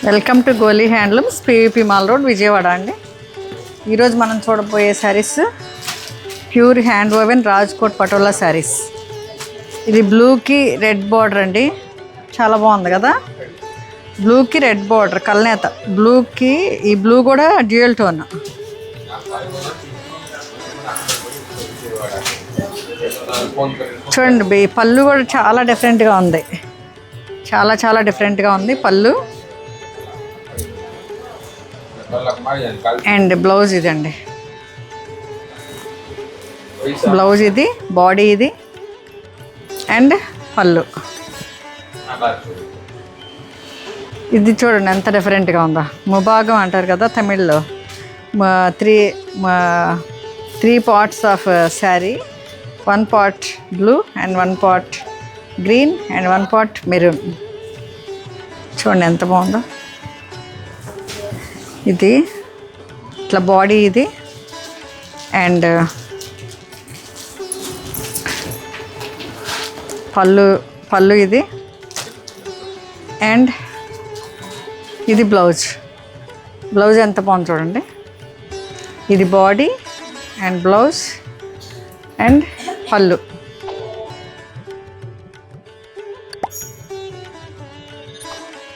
Welcome to Goli handlooms, PVP mall road, Vijayawada అండి. ఈరోజు మనం చూడబోయే saris pure hand woven Rajkot patola saris. ఇది బ్లూకి రెడ్ బార్డర్ అండి, చాలా బాగుంది కదా. బ్లూకి రెడ్ బార్డర్ కల్నేత, బ్లూకి ఈ బ్లూ కూడా డ్యూయల్ టోన్. చూడండి, పళ్ళు కూడా చాలా డిఫరెంట్గా ఉంది, చాలా డిఫరెంట్గా ఉంది పళ్ళు. అండ్ బ్లౌజ్ ఇదండి, బ్లౌజ్ ఇది, బాడీ ఇది, అండ్ పళ్ళు ఇది. చూడండి ఎంత డిఫరెంట్గా ఉందో. ముభాగం అంటారు కదా తమిళ్లో. Three parts of sari, 1 part blue and 1 part green and 1 part maroon. చూడండి ఎంత బాగుందో. ఇది ఇట్లా బాడీ ఇది, అండ్ పళ్ళు ఇది, అండ్ ఇది బ్లౌజ్ ఎంత బాగుంది చూడండి. ఇది బాడీ అండ్ బ్లౌజ్ అండ్ పళ్ళు.